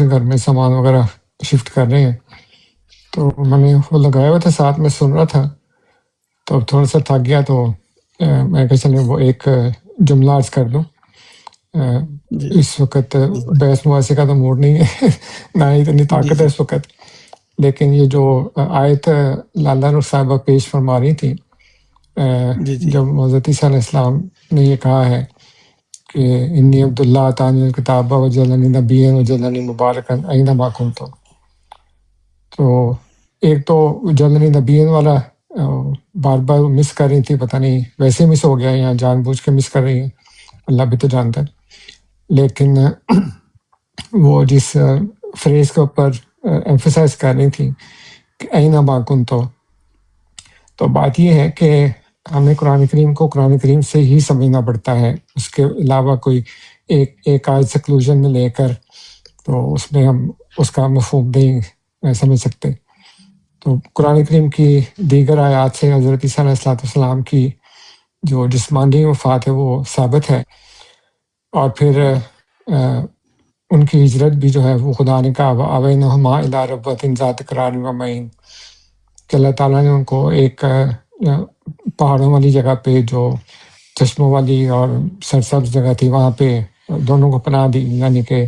گھر میں سامان وغیرہ شفٹ کر رہے ہیں، تو میں نے وہ لگایا ہوا تھا ساتھ میں سن رہا تھا، تو اب تھوڑا سا تھک گیا تو میں کہ چلیں وہ ایک جملہ عرض کر دوں۔ اس وقت بحث مباحثے کا تو موڈ نہیں ہے، نہ ہی اتنی طاقت ہے اس وقت، لیکن یہ جو آیت لالا نور صاحبہ پیش فرما رہی تھی، جب حضرت عیسیٰ علیہ السلام نے یہ کہا ہے کہ انی عبداللہ آتانی الکتاب وجعلنی نبیا وجعلنی مبارکا اینما کنت، تو ایک تو جلنی نبیین والا بار بار مس کر رہی تھی، پتہ نہیں ویسے مس ہو گیا یا جان بوجھ کے مس کر رہی ہیں، اللہ بھی تو جانتا ہے، لیکن وہ جس فریز کے اوپر ایمفیسائز کر رہی تھی کہ اینما کنت، تو بات یہ ہے کہ ہمیں قرآن کریم کو قرآن کریم سے ہی سمجھنا پڑتا ہے، اس کے علاوہ کوئی ایک آیت سے کنکلوژن میں لے کر تو اس میں ہم اس کا مفہوم نہیں سمجھ سکتے۔ تو قرآن کریم کی دیگر آیات سے حضرت عیسیٰ علیہ السلام کی جو جسمانی وفات ہے وہ ثابت ہے، اور پھر ان کی ہجرت بھی جو ہے وہ خدا نے کہا وَأَوَيْنَهُمَا إِلَىٰ رَبْوَةٍ ذَاتِ قَرَارٍ وَمَعِينٍ، کہ اللہ تعالیٰ نے ان کو ایک پہاڑوں والی جگہ پہ جو چشموں والی اور سرسبز جگہ تھی وہاں پہ دونوں کو پناہ دی، یعنی کہ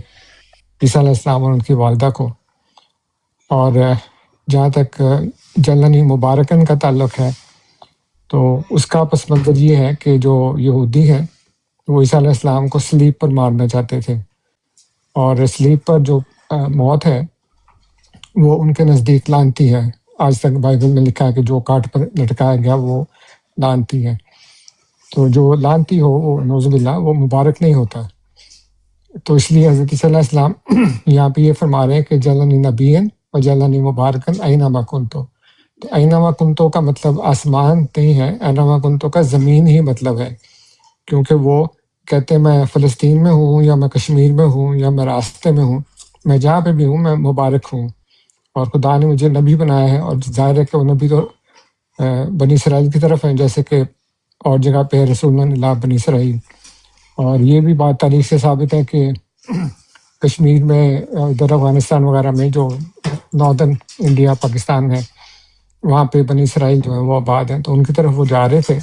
عیسیٰ علیہ السلام اور ان کی والدہ کو۔ اور جہاں تک جلنی مبارکن کا تعلق ہے تو اس کا پس منظر یہ ہے کہ جو یہودی ہیں وہ عیسیٰ علیہ السلام کو صلیب پر مارنا چاہتے تھے، اور صلیب پر جو موت ہے وہ ان کے نزدیک لعنتی ہے، آج تک بائبل میں لکھا ہے کہ جو کاٹ پر لٹکایا گیا وہ لعنتی ہے، تو جو لعنتی ہو وہ نعوذ باللہ وہ مبارک نہیں ہوتا، تو اس لیے حضرت صلی اللہ علیہ وسلم یہاں پہ یہ فرما رہے ہیں کہ جلنی نبیین و جلنی مبارکن اینما کنتو، تو اینما کنتو کا مطلب آسمان نہیں ہے، اینما کنتو کا زمین ہی مطلب ہے، کیونکہ وہ کہتے ہیں میں فلسطین میں ہوں یا میں کشمیر میں ہوں یا میں راستے میں ہوں، میں جہاں پہ بھی ہوں میں مبارک ہوں، اور خدا نے مجھے نبی بنایا ہے، اور ظاہر ہے کہ وہ نبی تو بنی اسرائیل کی طرف ہیں، جیسے کہ اور جگہ پہ رسول اللہ بنی اسرائیل، اور یہ بھی بات تاریخ سے ثابت ہے کہ کشمیر میں ادھر افغانستان وغیرہ میں جو ناردرن انڈیا پاکستان ہے وہاں پہ بنی اسرائیل جو ہے وہ آباد ہیں، تو ان کی طرف وہ جا رہے تھے،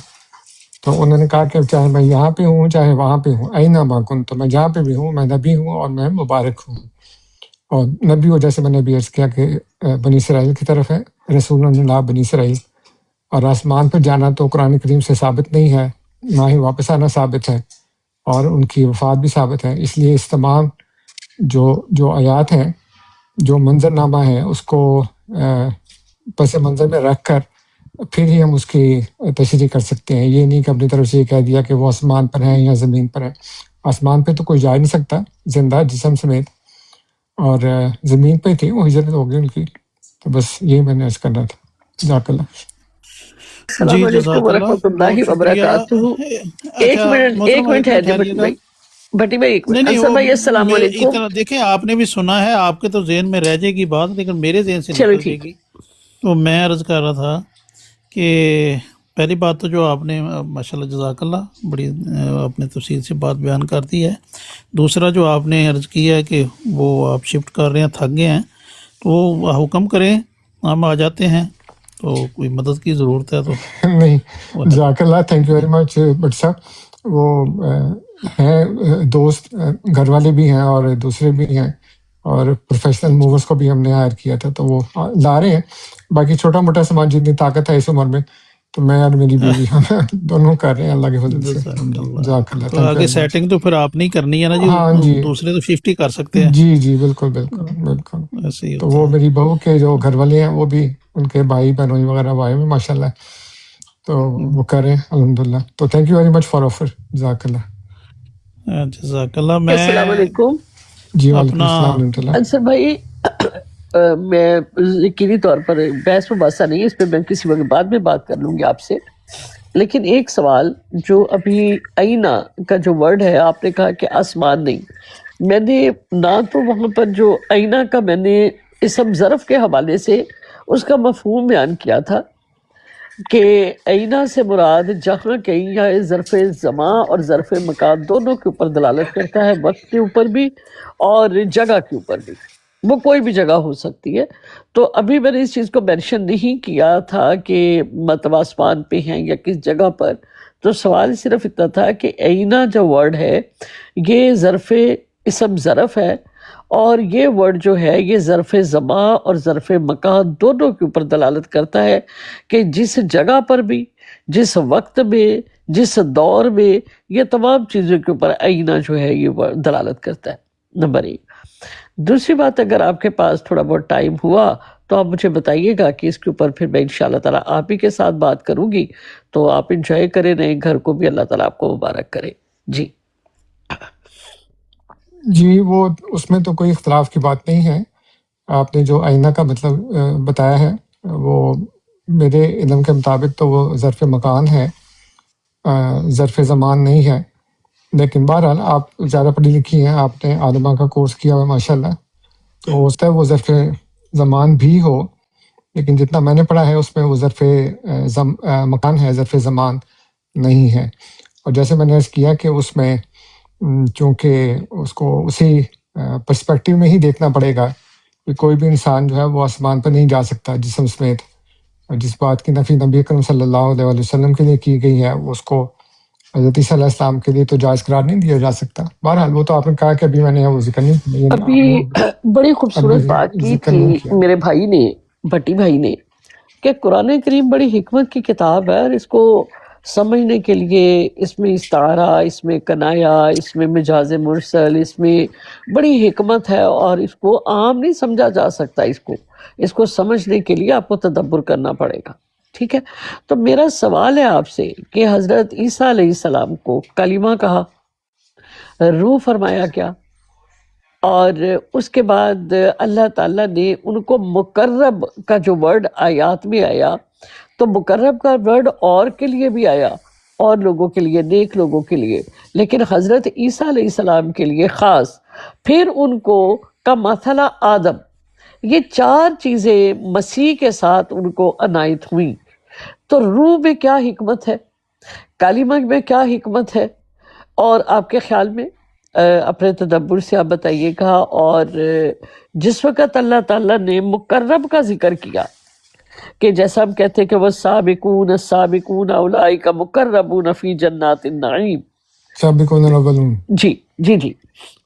تو انہوں نے کہا کہ چاہے میں یہاں پہ ہوں چاہے وہاں پہ ہوں، اینما کنت، تو میں جہاں پہ بھی ہوں میں نبی ہوں اور میں مبارک ہوں، اور نبی ہو جیسے میں نے بھی عرض کیا کہ بنی اسرائیل کی طرف ہے، رسول اللہ بنی اسرائیل، اور آسمان پہ جانا تو قرآن کریم سے ثابت نہیں ہے، نہ ہی واپس آنا ثابت ہے، اور ان کی وفات بھی ثابت ہے، اس لیے اس تمام جو آیات ہیں، جو منظر نامہ ہے، اس کو پس منظر میں رکھ کر پھر ہی ہم اس کی تشریح کر سکتے ہیں، یہ نہیں کہ اپنی طرف سے یہ کہہ دیا کہ وہ آسمان پر ہیں یا زمین پر ہیں، آسمان پہ تو کوئی جا نہیں سکتا زندہ جسم سمیت، اور زمین پہ تھی وہ ہجرت ہو گئی ان کی، تو بس یہی میں نے عرض کرنا تھا۔ جزاک اللہ۔ السلام علیکم ورحمۃ اللہ وبرکاتہ۔ ایک منٹ ہے بھٹی بھائی، ایک منٹ، انصر بھائی السلام علیکم۔ دیکھیں آپ نے بھی سنا ہے، آپ کے تو ذہن میں رہ جائے گی بات، لیکن میرے ذہن سے نکل جائے گی، تو میں عرض کر رہا تھا کہ پہلی بات تو جو آپ نے ماشاءاللہ جزاک اللہ بڑی اپنے تفصیل سے بات بیان کر دی ہے، دوسرا جو آپ نے عرض کیا ہے کہ وہ آپ شفٹ کر رہے ہیں، تھک گئے ہیں، تو وہ حکم کریں، ہم آ جاتے ہیں، تو کوئی مدد کی ضرورت ہے تو نہیں، جزاک اللہ، thank you very much Butt صاحب، وہ ہیں دوست، گھر والے بھی ہیں اور دوسرے بھی ہیں، اور پروفیشنل موورس کو بھی ہم نے ہائر کیا تھا، تو وہ لا رہے ہیں، باقی چھوٹا موٹا سامان جتنی طاقت ہے اس عمر میں تو میں اور میری بیوی ہم دونوں کر رہے ہیں اللہ کے فضل سے۔ جزاک اللہ، تو آگے سیٹنگ تو پھر آپ نہیں کرنی ہے نا جی، ہاں جی، دوسرے تو شفٹ ہی کر سکتے ہیں۔ جی جی بالکل بالکل بالکل، ایسے ہی تو ہوتا وہ ہے۔ میری بہو کے جو گھر والے ہیں وہ بھی ان کے بھائی بہنوئی وغیرہ آئے ہوئے ماشاء اللہ، تو وہ کریں الحمدللہ، تو thank you very much for offer, جزاک اللہ۔ جزاک اللہ۔ میں السلام علیکم۔ جی وعلیکم السلام ورحمۃ اللہ۔ انصر بھائی، میں یقینی طور پر بحث مباحثہ نہیں ہے اس پہ، میں کسی وقت بعد میں بات کر لوں گی آپ سے، لیکن ایک سوال جو ابھی آئینہ کا جو ورڈ ہے، آپ نے کہا کہ آسمان نہیں، میں نے نہ تو وہاں پر جو آئینہ کا میں نے اسم ظرف کے حوالے سے اس کا مفہوم بیان کیا تھا کہ آئینہ سے مراد جہاں کہیں یا ظرف زمان اور ظرف مکان دونوں کے اوپر دلالت کرتا ہے، وقت کے اوپر بھی اور جگہ کے اوپر بھی۔ وہ کوئی بھی جگہ ہو سکتی ہے. تو ابھی میں نے اس چیز کو مینشن نہیں کیا تھا کہ مطلب آسمان پہ ہیں یا کس جگہ پر. تو سوال صرف اتنا تھا کہ اینا جو ورڈ ہے یہ ظرف اسم ظرف ہے، اور یہ ورڈ جو ہے یہ ظرف زمان اور ظرف مکان دونوں کے اوپر دلالت کرتا ہے کہ جس جگہ پر بھی، جس وقت میں، جس دور میں، یہ تمام چیزوں کے اوپر اینا جو ہے یہ ورڈ دلالت کرتا ہے. نمبر 1. دوسری بات، اگر آپ کے پاس تھوڑا بہت ٹائم ہوا تو آپ مجھے بتائیے گا کہ اس کے اوپر پھر میں انشاءاللہ تعالیٰ آپ ہی کے ساتھ بات کروں گی. تو آپ انجوائے کریں، نئے گھر کو بھی اللہ تعالیٰ آپ کو مبارک کرے. جی جی وہ اس میں تو کوئی اختلاف کی بات نہیں ہے. آپ نے جو آئینہ کا مطلب بتایا ہے وہ میرے علم کے مطابق تو وہ ظرف مکان ہے، ظرف زمان نہیں ہے. لیکن بہرحال آپ زیادہ پڑھی لکھی ہیں، آپ نے عالمہ کا کورس کیا ہوا ماشاء اللہ، تو ہو سکتا ہے وہ ظرف زمان بھی ہو، لیکن جتنا میں نے پڑھا ہے اس میں وہ ظرف مکان ہے، ظرف زمان نہیں ہے. اور جیسے میں نے عرض کیا کہ اس میں چونکہ اس کو اسی پرسپیکٹیو میں ہی دیکھنا پڑے گا کہ کوئی بھی انسان جو ہے وہ آسمان پر نہیں جا سکتا جسم سمیت. جس بات کی نفی نبی اکرم صلی اللہ علیہ وسلم کے لیے کی گئی ہے اس کو حضرت عیسیٰ علیہ السلام کے لیے تو جائز قرار نہیں دیا جا سکتا. بہرحال وہ تو آپ نے کہا کہ ابھی میں نے وہ ذکر نہیں ابھی بڑی خوبصورت بات کی تھی میرے بھائی نے، بھٹی بھائی نے، کہ قرآن کریم بڑی حکمت کی کتاب ہے، اور اس کو سمجھنے کے لیے اس میں استعارہ، اس میں کنایا، اس میں مجاز مرسل، اس میں بڑی حکمت ہے، اور اس کو عام نہیں سمجھا جا سکتا. اس کو سمجھنے کے لیے آپ کو تدبر کرنا پڑے گا. ٹھیک ہے، تو میرا سوال ہے آپ سے کہ حضرت عیسیٰ علیہ السلام کو کلمہ کہا، روح فرمایا کیا، اور اس کے بعد اللہ تعالیٰ نے ان کو مقرب کا جو ورڈ آیات میں آیا، تو مقرب کا ورڈ اور کے لیے بھی آیا، اور لوگوں کے لیے، نیک لوگوں کے لیے، لیکن حضرت عیسیٰ علیہ السلام کے لیے خاص. پھر ان کو کا مثلا آدم، یہ 4 چیزیں مسیح کے ساتھ ان کو عنایت ہوئیں. تو روح میں کیا حکمت ہے، کلمہ میں کیا حکمت ہے، اور آپ کے خیال میں اپنے تدبر سے آپ بتائیے گا. اور جس وقت اللہ تعالیٰ نے مقرب کا ذکر کیا کہ جیسا ہم کہتے ہیں کہ وہ سابقون السابقون اولئک مقربون فی جنات النعیم، سابقون الاولون، جی جی جی،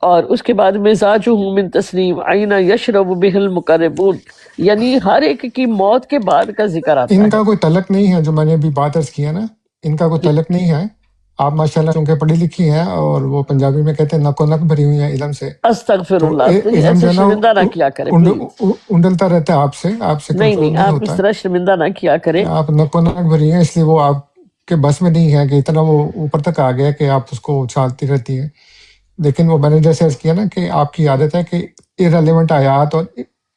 اور اس کے بعد مزاجہ من تسنیم، عینا یشرب بہ المقربون، یعنی ہر ایک کی موت کے بعد کا ذکر آتا ان ہے. کا کوئی تعلق نہیں ہے. جو میں نے ابھی بات عرض کیا نا، ان کا کوئی تعلق نہیں ہے. آپ ماشاءاللہ چونکہ پڑھی لکھی ہیں، اور وہ پنجابی میں کہتے ہیں نک و نک بھری ہوئی ہیں علم سے، استغفر تو اللہ، علم ایسے جو ہے نا شرمندہ نہ کیا کرے پلیز. انڈلتا رہتا ہے آپ سے نہیں کنٹرول نہیں آپ اس ہوتا. طرح شرمندہ نہ کیا کریں. آپ نک و نک بھری ہیں، اس لیے وہ آپ کے بس میں نہیں ہے کہ اتنا وہ اوپر تک آ گیا کہ آپ اس کو اچھالتی رہتی ہیں. لیکن وہ میں نے جیسے عرض کیا نا کہ آپ کی عادت ہے کہ ارریلیونٹ آیات اور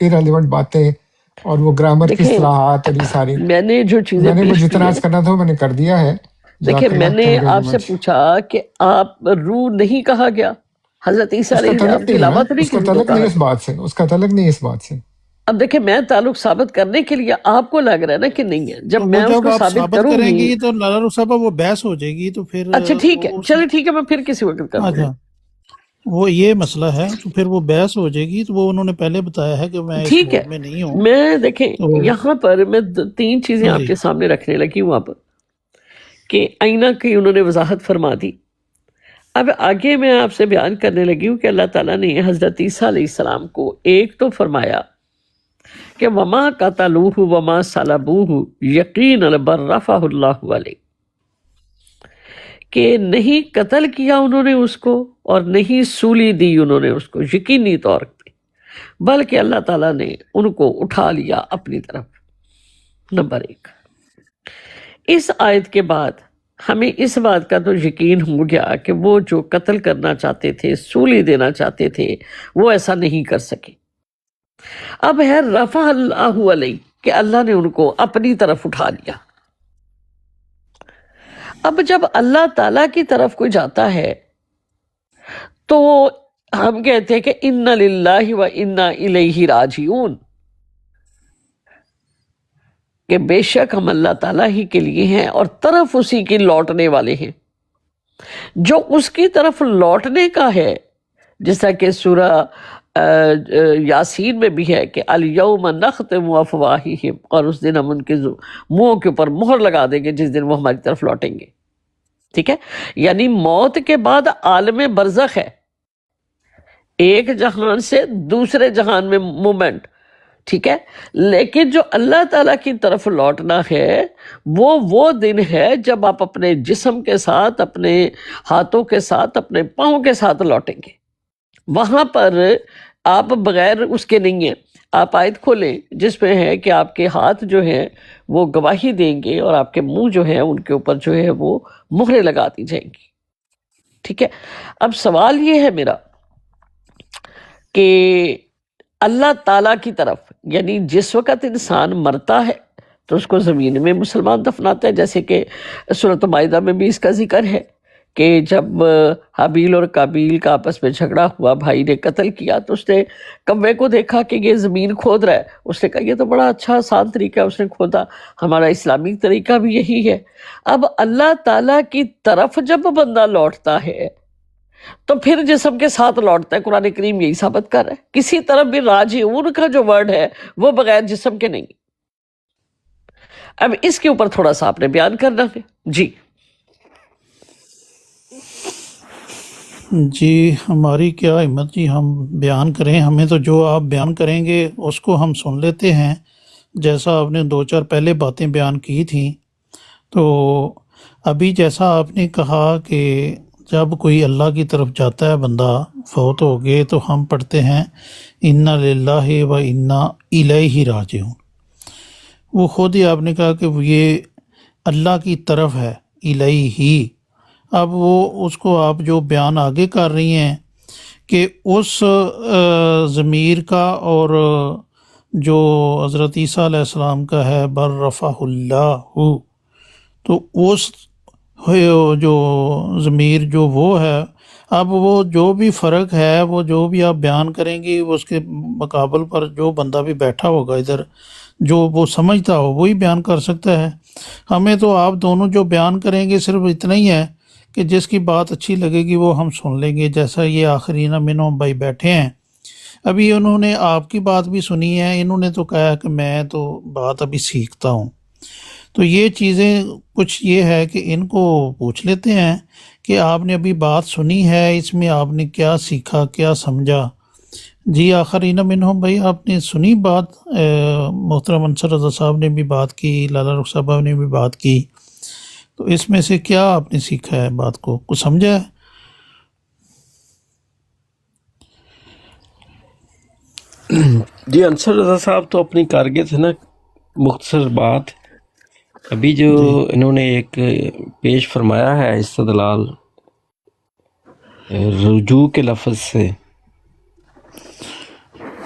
ارریلیونٹ باتیں اور وہ گرامر کی دیکھیں، اصطلاحات اور یہ ساری، میں نے جو چیزیں میں نے وہ پیش کی جتنا ہیں، عرض کرنا تھا وہ میں نے کر دیا ہے. دیکھیں میں نے Thank you very آپ سے much. پوچھا کہ آپ روح نہیں کہا گیا، حضرت عیسیٰ اس کا علیہ السلام تعلق کے نہیں ہے علاوہ نا، تو نہیں اس کا کسی کو تعلق نہیں کہا. اس بات سے، اس کا تعلق نہیں اس بات سے. اب دیکھیں میں تعلق ثابت کرنے کے لیے آپ کو لگ رہا ہے نا کہ نہیں ہے، جب تو میں وہ اس جب کو آپ ثابت ثابت کروں کریں گی. گی تو لالا صاحبہ وہ بحث ہو جائے گی، تو پھر اچھا ٹھیک ہے، وہ چلو ٹھیک ہے، میں پھر کسی وقت کروں گی. اچھا وہ یہ مسئلہ ہے، تو پھر وہ بحث ہو جائے گی. تو وہ انہوں نے پہلے بتایا ہے کہ میں اس ٹھیک ہے، موڈ میں نہیں ہوں. میں دیکھیں تو یہاں پر میں 3 چیزیں آپ جی کے سامنے رکھنے لگی ہوں وہاں پر، کہ آئینہ کی انہوں نے وضاحت فرما دی. اب آگے میں آپ سے بیان کرنے لگی ہوں کہ اللہ تعالیٰ نے حضرت عیسیٰ علیہ السلام کو ایک تو فرمایا کہ وما قتلوہ وما صلبوہ یقینا بل رفعہ اللہ علیہ، کہ نہیں قتل کیا انہوں نے اس کو اور نہیں سولی دی انہوں نے اس کو یقینی طور پہ، بلکہ اللہ تعالیٰ نے ان کو اٹھا لیا اپنی طرف. نمبر 1. اس آیت کے بعد ہمیں اس بات کا تو یقین ہو گیا کہ وہ جو قتل کرنا چاہتے تھے، سولی دینا چاہتے تھے، وہ ایسا نہیں کر سکے. اب ہے رفع اللہ علیہ، کہ اللہ نے ان کو اپنی طرف اٹھا لیا. اب جب اللہ تعالیٰ کی طرف کوئی جاتا ہے تو ہم کہتے ہیں کہ ان للہ و انا الیہ راجعون، کہ بے شک ہم اللہ تعالیٰ ہی کے لیے ہیں اور طرف اسی کی لوٹنے والے ہیں. جو اس کی طرف لوٹنے کا ہے، جیسا کہ سورہ یاسین میں بھی ہے کہ الیوم نختم افواہہم، اور اس دن ہم ان کے منہوں کے اوپر مہر لگا دیں گے جس دن وہ ہماری طرف لوٹیں گے. ٹھیک ہے، یعنی موت کے بعد عالم برزخ ہے، ایک جہان سے دوسرے جہان میں مومنٹ. ٹھیک ہے، لیکن جو اللہ تعالیٰ کی طرف لوٹنا ہے وہ دن ہے جب آپ اپنے جسم کے ساتھ، اپنے ہاتھوں کے ساتھ، اپنے پاؤں کے ساتھ لوٹیں گے. وہاں پر آپ بغیر اس کے نہیں ہیں. آپ آیت کھولیں جس میں ہے کہ آپ کے ہاتھ جو ہیں وہ گواہی دیں گے اور آپ کے منہ جو ہیں ان کے اوپر جو ہے وہ مہریں لگا دی جائیں گی. ٹھیک ہے، اب سوال یہ ہے میرا کہ اللہ تعالیٰ کی طرف، یعنی جس وقت انسان مرتا ہے تو اس کو زمین میں مسلمان دفناتا ہے، جیسے کہ سورۃ مائدہ میں بھی اس کا ذکر ہے کہ جب حابیل اور قابیل کا آپس میں جھگڑا ہوا، بھائی نے قتل کیا تو اس نے کوے کو دیکھا کہ یہ زمین کھود رہا ہے، اس نے کہا یہ تو بڑا اچھا آسان طریقہ ہے، اس نے کھودا. ہمارا اسلامی طریقہ بھی یہی ہے. اب اللہ تعالیٰ کی طرف جب بندہ لوٹتا ہے تو پھر جسم کے ساتھ لوٹتا ہے. قرآن کریم یہی ثابت کر رہا ہے. کسی طرف بھی راجعون کا جو ورڈ ہے وہ بغیر جسم کے نہیں. اب اس کے اوپر تھوڑا سا آپ نے بیان کرنا ہے. جی جی ہماری کیا ہمت جی، ہم بیان کریں؟ ہمیں تو جو آپ بیان کریں گے اس کو ہم سن لیتے ہیں. جیسا آپ نے 2-4 پہلے باتیں بیان کی تھیں، تو ابھی جیسا آپ نے کہا کہ جب کوئی اللہ کی طرف جاتا ہے بندہ فوت ہو گئے تو ہم پڑھتے ہیں انا للہ و انا الیہ راجعون. وہ خود ہی آپ نے کہا کہ یہ اللہ کی طرف ہے، الیہ. اب وہ اس کو آپ جو بیان آگے کر رہی ہیں کہ اس ضمیر کا اور جو حضرت عیسیٰ علیہ السلام کا ہے بر رفع اللہ، تو اس جو ضمیر جو وہ ہے، اب وہ جو بھی فرق ہے، وہ جو بھی آپ بیان کریں گی وہ اس کے مقابل پر جو بندہ بھی بیٹھا ہوگا ادھر، جو وہ سمجھتا ہو وہی بیان کر سکتا ہے. ہمیں تو آپ دونوں جو بیان کریں گے صرف اتنا ہی ہے کہ جس کی بات اچھی لگے گی وہ ہم سن لیں گے. جیسا یہ آخرین منہم بھائی بیٹھے ہیں، ابھی انہوں نے آپ کی بات بھی سنی ہے، انہوں نے تو کہا کہ میں تو بات ابھی سیکھتا ہوں. تو یہ چیزیں کچھ یہ ہے کہ ان کو پوچھ لیتے ہیں کہ آپ نے ابھی بات سنی ہے، اس میں آپ نے کیا سیکھا، کیا سمجھا. جی آخرین منہم بھائی، آپ نے سنی بات؟ محترم انصر رضا صاحب نے بھی بات کی، لالا رخ صاحب نے بھی بات کی، تو اس میں سے کیا آپ نے سیکھا ہے؟ بات کو کچھ سمجھا ہے؟ جی انصر رضا صاحب تو اپنی کارگے تھے نا، مختصر بات. ابھی جو جی انہوں نے ایک پیش فرمایا ہے استدلال رجوع کے لفظ سے،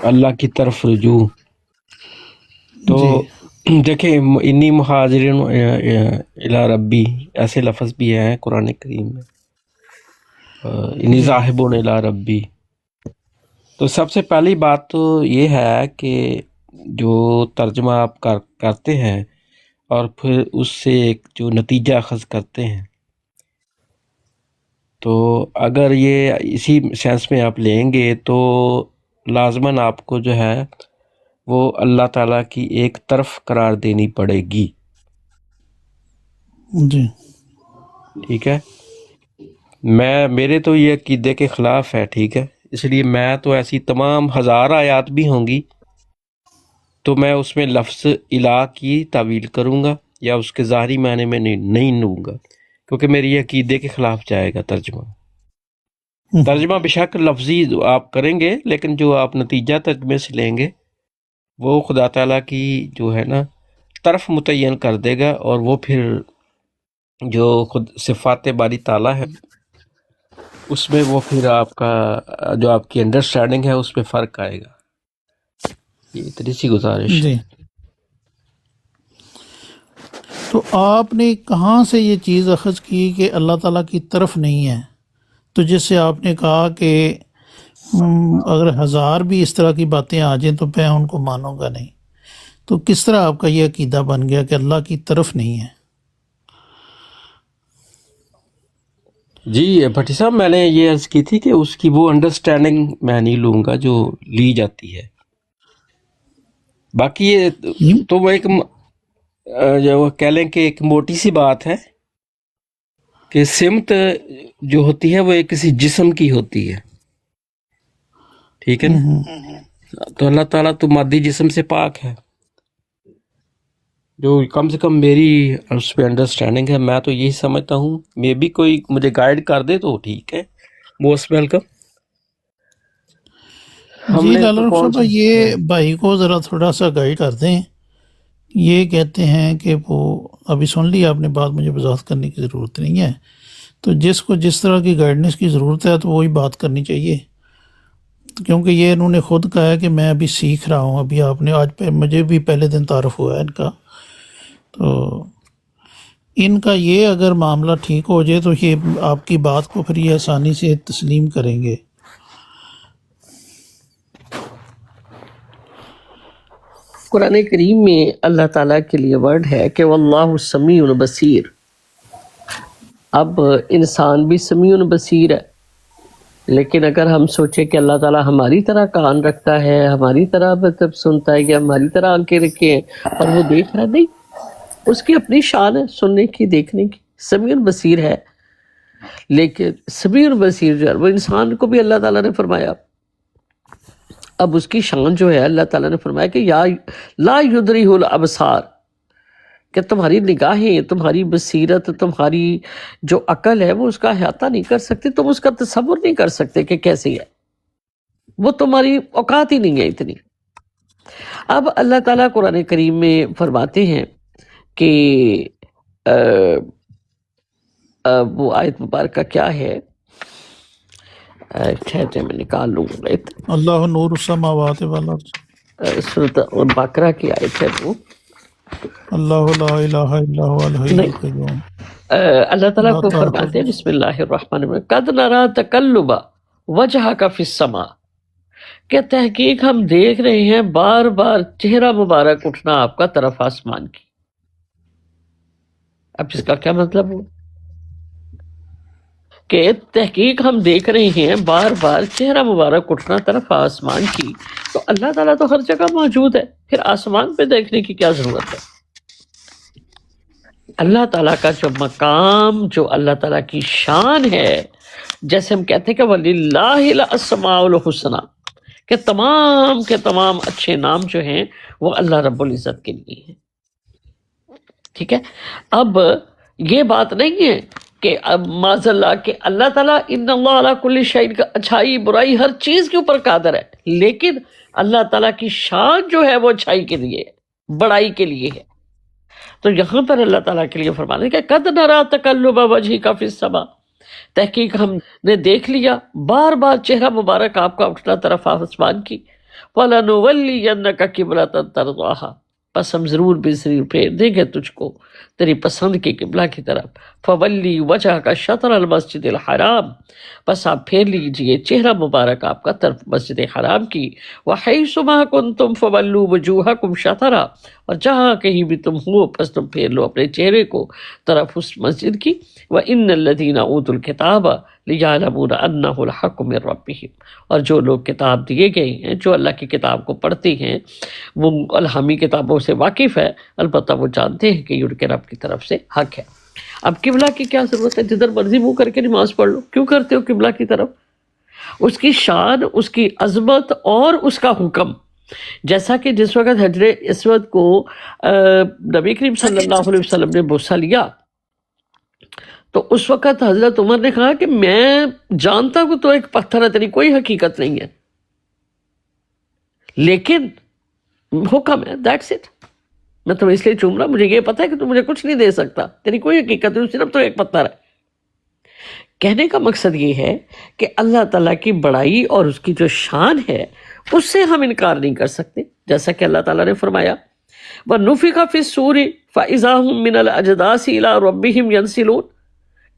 اللہ کی طرف رجوع، تو جی دیکھیں انی مہاجرن الی ربی ایسے لفظ بھی ہیں قرآن کریم میں، انی جی ذاہبون الی ربی. تو سب سے پہلی بات تو یہ ہے کہ جو ترجمہ آپ کرتے ہیں اور پھر اس سے ایک جو نتیجہ اخذ کرتے ہیں، تو اگر یہ اسی سینس میں آپ لیں گے تو لازماً آپ کو جو ہے وہ اللہ تعالیٰ کی ایک طرف قرار دینی پڑے گی. جی ٹھیک ہے، میرے تو یہ عقیدے کے خلاف ہے. ٹھیک ہے، اس لیے میں تو ایسی تمام 1000 آیات بھی ہوں گی تو میں اس میں لفظ الہ کی تعویل کروں گا یا اس کے ظاہری معنی میں نہیں لوں گا، کیونکہ میری یہ عقیدے کے خلاف جائے گا. ترجمہ بشک لفظی آپ کریں گے، لیکن جو آپ نتیجہ ترجمے سے لیں گے وہ خدا تعالیٰ کی جو ہے نا طرف متعین کر دے گا، اور وہ پھر جو خود صفات باری تعالیٰ ہے اس میں وہ پھر آپ کا جو آپ کی انڈرسٹینڈنگ ہے اس میں فرق آئے گا. یہ اتنی سی گزارش جی. ہے. تو آپ نے کہاں سے یہ چیز اخذ کی کہ اللہ تعالیٰ کی طرف نہیں ہے؟ تو جس سے آپ نے کہا کہ اگر 1000 بھی اس طرح کی باتیں آ جائیں تو میں ان کو مانوں گا نہیں، تو کس طرح آپ کا یہ عقیدہ بن گیا کہ اللہ کی طرف نہیں ہے؟ جی بھٹی صاحب، میں نے یہ عرض کی تھی کہ اس کی وہ انڈرسٹینڈنگ میں نہیں لوں گا جو لی جاتی ہے. باقی یہ تو وہ ایک جو کہہ لیں کہ ایک موٹی سی بات ہے کہ سمت جو ہوتی ہے وہ ایک کسی جسم کی ہوتی ہے، ٹھیک ہے نا. تو اللہ تعالیٰ تو مادی جسم سے پاک ہے، جو کم سے کم میری اس پہ انڈرسٹینڈنگ ہے. میں تو یہی سمجھتا ہوں، میں بھی کوئی مجھے گائیڈ کر دے تو ٹھیک ہے، موسٹ ویلکم. ہم جی نے لال تو رخ کون صاحب، یہ بھائی کو ذرا تھوڑا سا گائیڈ کر دیں. یہ کہتے ہیں کہ وہ ابھی سن لی آپ نے بات، مجھے وضاحت کرنے کی ضرورت نہیں ہے. تو جس کو جس طرح کی گائیڈنس کی ضرورت ہے تو وہی بات کرنی چاہیے، کیونکہ یہ انہوں نے خود کہا ہے کہ میں ابھی سیکھ رہا ہوں. ابھی آپ نے آج پہ مجھے بھی پہلے دن تعارف ہوا ہے ان کا. تو ان کا یہ اگر معاملہ ٹھیک ہو جائے تو یہ آپ کی بات کو پھر یہ آسانی سے تسلیم کریں گے. قرآن کریم میں اللہ تعالیٰ کے لیے ورڈ ہے کہ واللہ سمیع بصیر. اب انسان بھی سمیع بصیر ہے، لیکن اگر ہم سوچیں کہ اللہ تعالیٰ ہماری طرح کان رکھتا ہے، ہماری طرح مطلب سنتا ہے، یا ہماری طرح آنکھیں رکھے ہیں اور وہ دیکھ رہا، نہیں، اس کی اپنی شان ہے سننے کی، دیکھنے کی. سمیع بصیر ہے، لیکن سمیع بصیر جو ہے وہ انسان کو بھی اللہ تعالیٰ نے فرمایا. اب اس کی شان جو ہے اللہ تعالیٰ نے فرمایا کہ یا لا یدرہ الابصار، کہ تمہاری نگاہیں، تمہاری بصیرت، تمہاری جو عقل ہے وہ اس کا احاطہ نہیں کر سکتی، تم اس کا تصور نہیں کر سکتے کہ کیسی ہے، وہ تمہاری اوقات ہی نہیں ہے اتنی. اب اللہ تعالیٰ قرآن کریم میں فرماتے ہیں کہ وہ آیت مبارکہ کیا ہے، ٹھہرے میں نکال لوں گا. اللہ نور السماوات والارض، سورۃ البقرہ کی آیت ہے وہ. اللہ لا الہ الا هو الحی نہیں، القیوم اللہ تعالیٰ لا کو فرماتے ہیں تأخذہ. بسم اللہ الرحمن الرحیم قد نرا تقلب وجہک فی السماء، کہ تحقیق ہم دیکھ رہے ہیں بار بار چہرہ مبارک اٹھنا آپ کا طرف آسمان کی. اب اس کا کیا مطلب ہوا کہ تحقیق ہم دیکھ رہے ہیں بار بار چہرہ مبارک اٹھنا طرف آسمان کی، تو اللہ تعالیٰ تو ہر جگہ موجود ہے، پھر آسمان پہ دیکھنے کی کیا ضرورت ہے؟ اللہ تعالیٰ کا جو مقام، جو اللہ تعالیٰ کی شان ہے، جیسے ہم کہتے ہیں کہ وَلِلَّهِ الْأَسْمَاءُ الْحُسْنَى، کہ تمام کے تمام اچھے نام جو ہیں وہ اللہ رب العزت کے لیے ہیں. ٹھیک ہے. اب یہ بات نہیں ہے کہ اب معاذ اللہ کہ اللہ تعالیٰ ان اللہ علی کل شیء، کا اچھائی برائی ہر چیز کے اوپر قادر ہے، لیکن اللہ تعالیٰ کی شان جو ہے وہ اچھائی کے لیے ہے، بڑائی کے لیے ہے. تو یہاں پر اللہ تعالیٰ کے لیے فرمانے کہ قد نرا تقلب وجہک فی السماء، تحقیق ہم نے دیکھ لیا بار بار چہرہ مبارک آپ کا اٹھنا طرف آسمان کی. فَلَنُوَلِّيَنَّكَ قِبْلَةً تَرْضَاهَا، پس ہم ضرور بے ضرور پھیر دیں گے تجھ کو تیری پسند کے قبلہ کی طرف. فَوَلِّ وَجْهَكَ شَطْرَ الْمَسْجِدِ الْحَرَامِ، پس آپ پھیر لیجئے چہرہ مبارک آپ کا طرف مسجد حرام کی. وَحَيْثُ مَا كُنْتُمْ فَوَلُّوا وُجُوهَكُمْ شَطْرَهَا، اور جہاں کہیں بھی تم ہو پس تم پھیر لو اپنے چہرے کو طرف اس مسجد کی. وَإِنَّ الَّذِينَ أُوتُوا الْكِتَابَ لِيَعْلَمُونَ أَنَّهُ الْحَقُّ مِنْ رَبِّهِمْ، اور جو لوگ کتاب دیے گئے ہیں، جو اللہ کی کتاب کو پڑھتے ہیں، وہ الہامی کتابوں سے واقف ہے، البتہ وہ جانتے ہیں کہ یہ ان کے رب کی طرف سے حق ہے. اب قبلہ کی کیا ضرورت ہے؟ جدھر مرضی منہ کر کے نماز پڑھ لو، کیوں کرتے ہو قبلہ کی طرف؟ اس کی شان، اس کی عظمت اور اس کا حکم، جیسا کہ جس وقت حجر اسود کو نبی کریم صلی اللہ علیہ وسلم نے بوسہ لیا تو اس وقت حضرت عمر نے کہا کہ میں جانتا ہوں تو ایک پتھر ہے، تیری کوئی حقیقت نہیں ہے، لیکن حکم ہے، دیٹس اٹ، میں تمہیں اس لیے چوم رہا، مجھے یہ پتہ ہے کہ تم مجھے کچھ نہیں دے سکتا، تیری کوئی حقیقت نہیں، صرف تو ایک پتھر ہے. کہنے کا مقصد یہ ہے کہ اللہ تعالیٰ کی بڑائی اور اس کی جو شان ہے اس سے ہم انکار نہیں کر سکتے، جیسا کہ اللہ تعالیٰ نے فرمایا وَنُفِخَ فِي الصُّورِ فَإِذَا هُم مِّنَ الْأَجْدَاثِ إِلَىٰ رَبِّهِمْ يَنْسِلُونَ،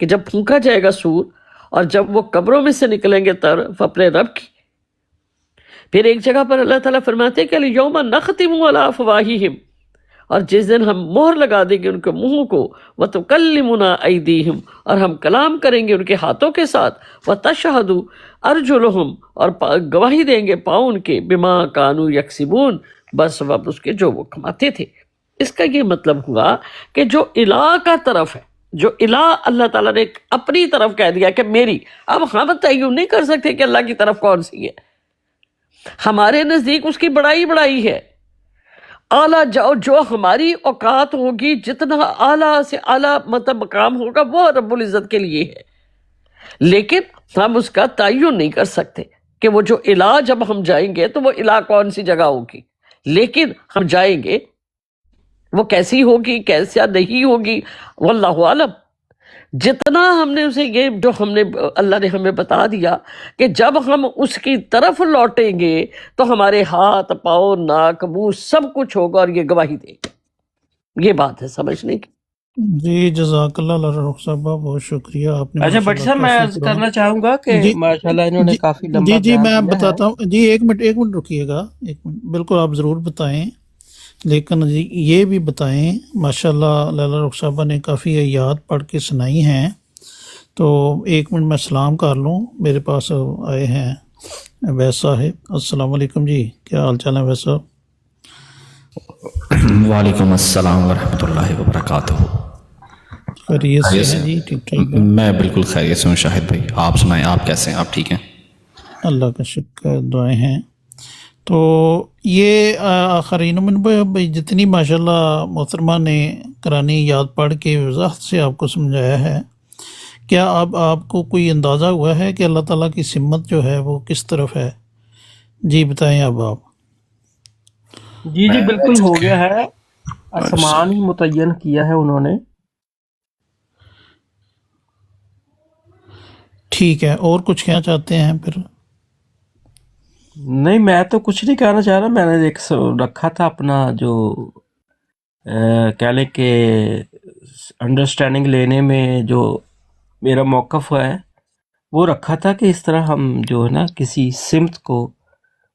کہ جب پھونکا جائے گا سور اور جب وہ قبروں میں سے نکلیں گے طرف اپنے رب کی. پھر ایک جگہ پر اللہ تعالیٰ فرماتے ہیں کہ الْيَوْمَ نَخْتِمُ عَلَىٰ أَفْوَاهِهِمْ اور جس دن ہم مہر لگا دیں گے ان کے منہوں کو، وَتُكَلِّمُنَا أَيْدِيهِمْ، اور ہم کلام کریں گے ان کے ہاتھوں کے ساتھ، وَتَشْهَدُ أَرْجُلُهُمْ، اور گواہی دیں گے پاؤں ان کے، بِمَا كَانُوا يَكْسِبُونَ، بس سبب اس کے جو وہ کماتے تھے۔ اس کا یہ مطلب ہوا کہ جو الہ کا طرف ہے، جو الہ اللہ تعالیٰ نے اپنی طرف کہہ دیا کہ میری، اب ہم تعین نہیں کر سکتے کہ اللہ کی طرف کون سی ہے، ہمارے نزدیک اس کی بڑائی ہے، اعلیٰ جو ہماری اوقات ہوگی، جتنا اعلیٰ سے اعلیٰ مطلب مقام ہوگا وہ رب العزت کے لیے ہے، لیکن ہم اس کا تعین نہیں کر سکتے کہ وہ جو الہ جب ہم جائیں گے تو وہ الہ کون سی جگہ ہوگی، لیکن ہم جائیں گے، وہ کیسی ہوگی کیسا نہیں ہوگی واللہ عالم۔ جتنا ہم نے اسے یہ جو ہم نے اللہ نے ہمیں بتا دیا کہ جب ہم اس کی طرف لوٹیں گے تو ہمارے ہاتھ پاؤں ناک منہ سب کچھ ہوگا اور یہ گواہی دے گا، یہ بات ہے سمجھنے کی۔ جی جزاک اللہ لارا رخ صاحبہ، بہت شکریہ، آپ نے اچھا بٹ ماشاء صاحب اللہ میں کافی عرض قرآن۔ کرنا چاہوں گا کہ جی ماشاءاللہ انہوں نے جی کافی لمبا جی بیان میں دیا ہے۔ بتاتا ہوں جی، ایک منٹ رکیے گا، ایک منٹ، بالکل آپ ضرور بتائیں، لیکن جی یہ بھی بتائیں، ماشاءاللہ لالا رخ صاحبہ نے کافی آیات پڑھ کے سنائی ہیں، تو ایک منٹ میں سلام کر لوں، میرے پاس آئے ہیں ویس صاحب۔ السلام علیکم جی، کیا حال چال ہے ویس صاحب؟ وعلیکم السلام ورحمۃ اللہ وبرکاتہ۔ خیریت سے خیریت ہیں سے؟ جی؟ ٹھیک ٹھاک ہے، میں بالکل خیریت سے ہوں شاہد بھائی، آپ سنائیں، آپ کیسے ہیں؟ آپ ٹھیک ہیں؟ اللہ کا شکر، دعائیں ہیں۔ تو یہ آخرین میں جتنی ماشاءاللہ محترمہ نے قرآن یاد پڑھ کے وضاحت سے آپ کو سمجھایا ہے، کیا اب آپ کو کوئی اندازہ ہوا ہے کہ اللہ تعالیٰ کی سمت جو ہے وہ کس طرف ہے؟ جی بتائیں اب آپ۔ جی بالکل ہو گیا ہے، آسمان ہی متعین کیا ہے انہوں نے۔ ٹھیک ہے، اور کچھ کہنا چاہتے ہیں پھر؟ نہیں میں تو کچھ نہیں کہنا چاہ رہا، میں نے ایک رکھا تھا اپنا جو کہہ لیں کہ انڈرسٹینڈنگ لینے میں جو میرا موقف ہے وہ رکھا تھا کہ اس طرح ہم جو ہے نا کسی سمت کو،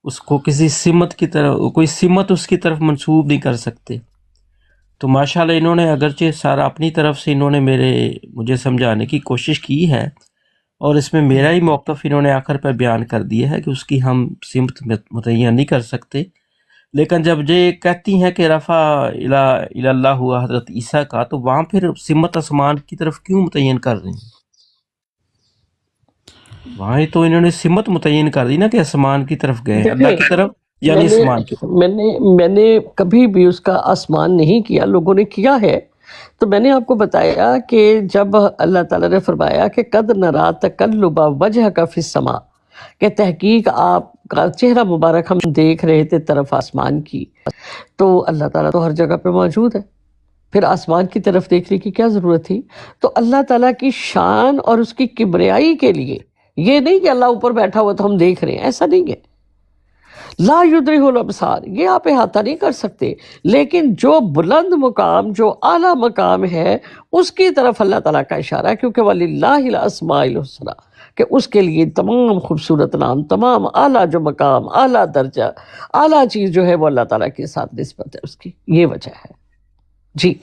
اس کو کسی سمت کی طرف، کوئی سمت اس کی طرف منسوب نہیں کر سکتے۔ تو ماشاءاللہ انہوں نے اگرچہ سارا اپنی طرف سے انہوں نے مجھے سمجھانے کی کوشش کی ہے، اور اس میں میرا ہی موقف انہوں نے آخر پر بیان کر دیا ہے کہ اس کی ہم سمت متعین نہیں کر سکتے، لیکن جب یہ کہتی ہیں کہ رفع الی اللہ ہوا حضرت عیسیٰ کا، تو وہاں پھر سمت آسمان کی طرف کیوں متعین کر رہی ہیں؟ وہاں ہی تو انہوں نے سمت متعین کر دی نا کہ آسمان کی طرف گئے، اللہ کی طرف یعنی آسمان کی طرف۔ میں نے کبھی بھی اس کا آسمان نہیں کیا، لوگوں نے کیا ہے، تو میں نے آپ کو بتایا کہ جب اللہ تعالیٰ نے فرمایا کہ قد نرا تقلب وجہک فی السماء، کہ تحقیق آپ کا چہرہ مبارک ہم دیکھ رہے تھے طرف آسمان کی، تو اللہ تعالیٰ تو ہر جگہ پہ موجود ہے، پھر آسمان کی طرف دیکھنے کی کیا ضرورت تھی؟ تو اللہ تعالیٰ کی شان اور اس کی کبریائی کے لیے، یہ نہیں کہ اللہ اوپر بیٹھا ہوا تو ہم دیکھ رہے ہیں، ایسا نہیں ہے۔ لا یدرکہ الابصار، یہ آپ احاطہ نہیں کر سکتے، لیکن جو بلند مقام، جو اعلیٰ مقام ہے، اس کی طرف اللہ تعالیٰ کا اشارہ ہے، کیونکہ وَلِلَّهِ الْأَسْمَاءُ الْحُسْنَىٰ، کہ اس کے لیے تمام خوبصورت نام، تمام اعلیٰ جو مقام، اعلیٰ درجہ، اعلیٰ چیز جو ہے وہ اللہ تعالیٰ کے ساتھ نسبت ہے اس کی، یہ وجہ ہے۔ جی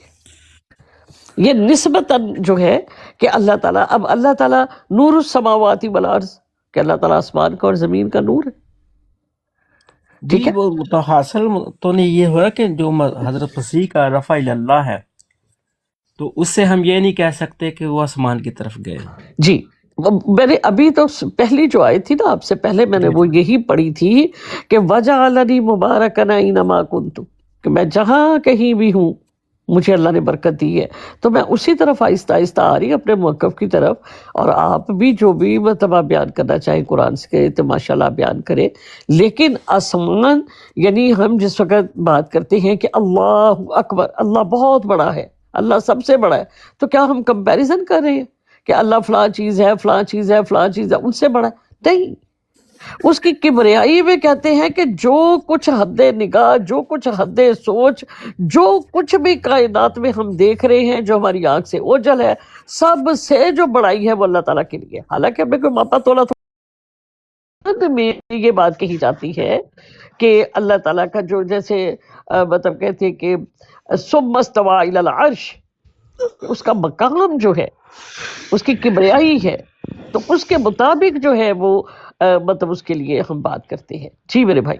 یہ نسبتاً جو ہے کہ اللہ تعالیٰ، اب اللہ تعالیٰ نور السماوات والارض، کہ اللہ تعالیٰ آسمان کا اور زمین کا نور ہے، ٹھیک جی ہے؟ وہ تو حاصل تو نہیں یہ ہوا کہ جو حضرت مسیح کا رفع الی اللہ ہے، تو اس سے ہم یہ نہیں کہہ سکتے کہ وہ آسمان کی طرف گئے۔ جی میں نے ابھی تو پہلی جو آئی تھی نا آپ سے پہلے میں نے وہ یہی پڑھی تھی کہ وَجَعَلَنِي مُبَارَكًا أَيْنَمَا كُنتُ، کہ میں جہاں کہیں بھی ہوں مجھے اللہ نے برکت دی ہے، تو میں اسی طرف آہستہ آہستہ آ رہی اپنے موقف کی طرف، اور آپ بھی جو بھی مطلب آپ بیان کرنا چاہیں قرآن سے تو ماشاءاللہ بیان کریں، لیکن آسمان یعنی ہم جس وقت بات کرتے ہیں کہ اللہ اکبر، اللہ بہت بڑا ہے، اللہ سب سے بڑا ہے، تو کیا ہم کمپیریزن کر رہے ہیں کہ اللہ فلاں چیز ہے، فلاں چیز ہے، فلاں چیز ہے، ان سے بڑا ہے؟ نہیں، اس کی کبریائی میں کہتے ہیں کہ جو کچھ حد نگاہ، جو کچھ حد سوچ، جو کچھ بھی کائنات میں ہم دیکھ رہے ہیں جو ہماری آنکھ سے اوجھل ہے، سب سے جو بڑائی ہے وہ اللہ تعالیٰ کے لیے، حالانکہ ہمیں کوئی ماپا تولا میں یہ بات کہی جاتی ہے کہ اللہ تعالیٰ کا جو جیسے مطلب کہتے ہیں کہ ثم استوى الی العرش، اس کا مقام جو ہے، اس کی کبریائی ہے، تو اس کے مطابق جو ہے وہ مطلب اس کے لیے ہم بات کرتے ہیں. جی میرے بھائی.